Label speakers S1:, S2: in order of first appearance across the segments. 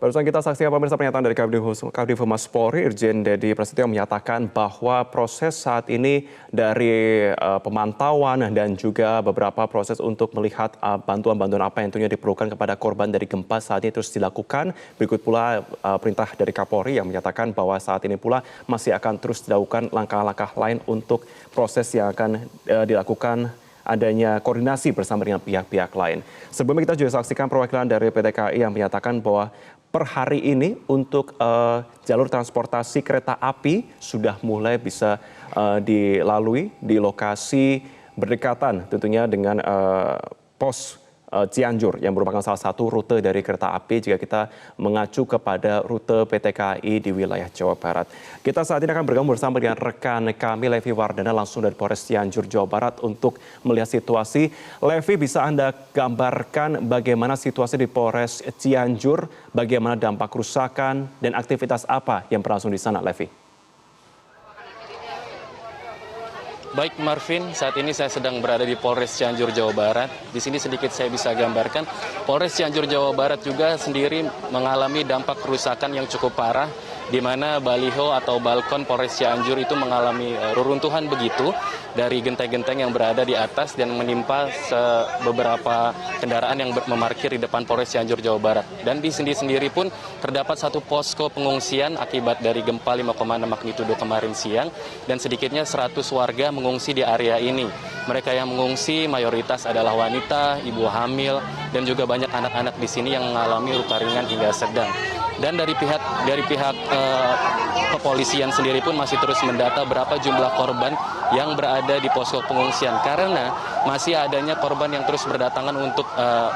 S1: Barusan kita saksikan pemirsa pernyataan dari Kadif Humas Polri, Irjen Dedi Prasetyo menyatakan bahwa proses saat ini dari pemantauan dan juga beberapa proses untuk melihat bantuan-bantuan apa yang tentunya diperlukan kepada korban dari gempa saat ini terus dilakukan. Berikut pula perintah dari Kapolri yang menyatakan bahwa saat ini pula masih akan terus dilakukan langkah-langkah lain untuk proses yang akan dilakukan adanya koordinasi bersama dengan pihak-pihak lain. Sebelumnya kita juga saksikan perwakilan dari PT KAI yang menyatakan bahwa per hari ini untuk jalur transportasi kereta api sudah mulai bisa dilalui di lokasi berdekatan tentunya dengan pos Cianjur yang merupakan salah satu rute dari kereta api jika kita mengacu kepada rute PT KAI di wilayah Jawa Barat. Kita saat ini akan bergabung bersama dengan rekan kami Levi Wardana langsung dari Polres Cianjur, Jawa Barat untuk melihat situasi. Levi, bisa Anda gambarkan bagaimana situasi di Polres Cianjur, bagaimana dampak kerusakan dan aktivitas apa yang berlangsung di sana, Levi?
S2: Baik Marvin, saat ini saya sedang berada di Polres Cianjur, Jawa Barat. Di sini sedikit saya bisa gambarkan, Polres Cianjur, Jawa Barat juga sendiri mengalami dampak kerusakan yang cukup parah, di mana baliho atau balkon Polres Cianjur itu mengalami reruntuhan begitu dari genteng-genteng yang berada di atas dan menimpa beberapa kendaraan yang memarkir di depan Polres Cianjur, Jawa Barat. Dan di sini sendiri pun terdapat satu posko pengungsian akibat dari gempa 5,6 magnitudo kemarin siang, dan sedikitnya 100 warga mengungsi di area ini. Mereka yang mengungsi mayoritas adalah wanita, ibu hamil, dan juga banyak anak-anak di sini yang mengalami luka ringan hingga sedang. Dan dari pihak kepolisian sendiri pun masih terus mendata berapa jumlah korban yang berada di posko pengungsian, karena masih adanya korban yang terus berdatangan untuk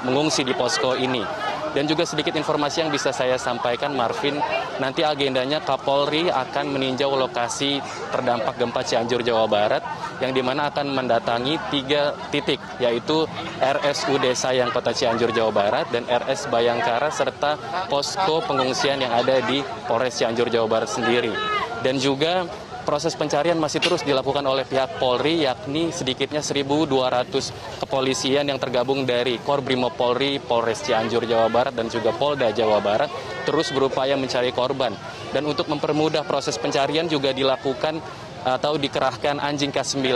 S2: mengungsi di posko ini. Dan juga sedikit informasi yang bisa saya sampaikan, Marvin, nanti agendanya Kapolri akan meninjau lokasi terdampak gempa Cianjur, Jawa Barat, yang dimana akan mendatangi 3 titik, yaitu RSUD Sayang Kota Cianjur, Jawa Barat, dan RS Bayangkara, serta posko pengungsian yang ada di Polres Cianjur, Jawa Barat sendiri. Dan juga proses pencarian masih terus dilakukan oleh pihak Polri, yakni sedikitnya 1.200 kepolisian yang tergabung dari Kor Brimob Polri, Polres Cianjur, Jawa Barat, dan juga Polda Jawa Barat terus berupaya mencari korban. Dan untuk mempermudah proses pencarian juga dilakukan atau dikerahkan anjing K9,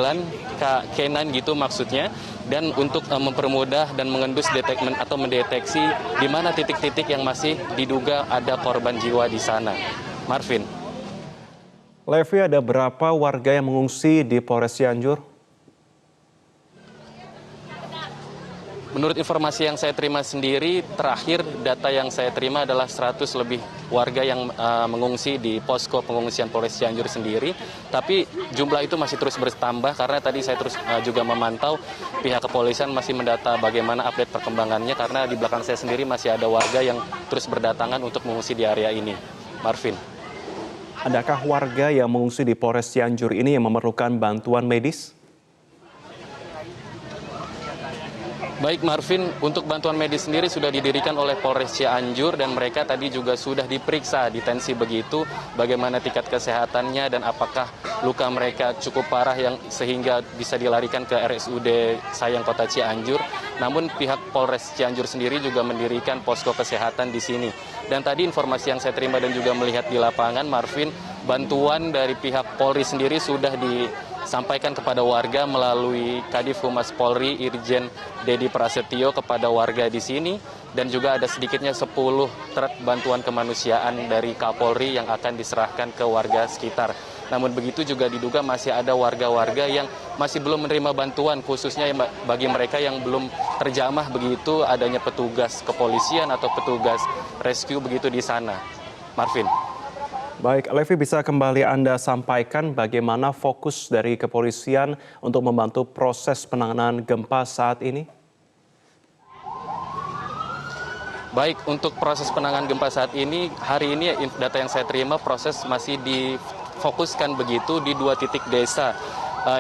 S2: K9 gitu maksudnya, dan untuk mempermudah dan mengendus atau mendeteksi di mana titik-titik yang masih diduga ada korban jiwa di sana. Marvin.
S1: Levi, ada berapa warga yang mengungsi di Polres Cianjur?
S2: Menurut informasi yang saya terima sendiri, terakhir data yang saya terima adalah 100 lebih warga yang mengungsi di posko pengungsian Polres Cianjur sendiri. Tapi jumlah itu masih terus bertambah karena tadi saya terus juga memantau pihak kepolisian masih mendata bagaimana update perkembangannya, karena di belakang saya sendiri masih ada warga yang terus berdatangan untuk mengungsi di area ini. Marvin.
S1: Adakah warga yang mengungsi di Polres Cianjur ini yang memerlukan bantuan medis?
S2: Baik Marvin, untuk bantuan medis sendiri sudah didirikan oleh Polres Cianjur, dan mereka tadi juga sudah diperiksa ditensi begitu bagaimana tingkat kesehatannya dan apakah luka mereka cukup parah yang sehingga bisa dilarikan ke RSUD Sayang Kota Cianjur. Namun pihak Polres Cianjur sendiri juga mendirikan posko kesehatan di sini. Dan tadi informasi yang saya terima dan juga melihat di lapangan, Marvin, bantuan dari pihak Polri sendiri sudah disampaikan kepada warga melalui Kadif Humas Polri Irjen Dedi Prasetyo kepada warga di sini, dan juga ada sedikitnya 10 truk bantuan kemanusiaan dari Kapolri yang akan diserahkan ke warga sekitar. Namun begitu juga diduga masih ada warga-warga yang masih belum menerima bantuan, khususnya bagi mereka yang belum terjamah begitu adanya petugas kepolisian atau petugas rescue begitu di sana. Marvin.
S1: Baik, Levi, bisa kembali Anda sampaikan bagaimana fokus dari kepolisian untuk membantu proses penanganan gempa saat ini?
S2: Baik, untuk proses penanganan gempa saat ini, hari ini data yang saya terima proses masih difokuskan begitu di 2 titik desa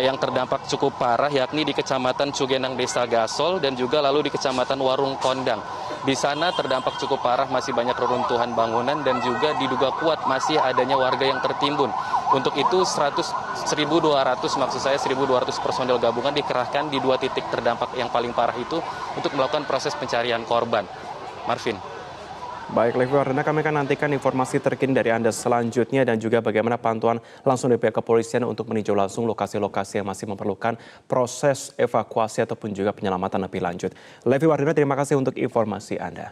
S2: yang terdampak cukup parah, yakni di Kecamatan Cugenang Desa Gasol dan juga lalu di Kecamatan Warung Kondang. Di sana terdampak cukup parah, masih banyak reruntuhan bangunan dan juga diduga kuat masih adanya warga yang tertimbun. Untuk itu 1.200 personel gabungan dikerahkan di 2 titik terdampak yang paling parah itu untuk melakukan proses pencarian korban. Marvin.
S1: Baik, Levi Wardana, kami akan nantikan informasi terkini dari Anda selanjutnya dan juga bagaimana pantauan langsung dari pihak kepolisian untuk meninjau langsung lokasi-lokasi yang masih memerlukan proses evakuasi ataupun juga penyelamatan lebih lanjut. Levi Wardana, terima kasih untuk informasi Anda.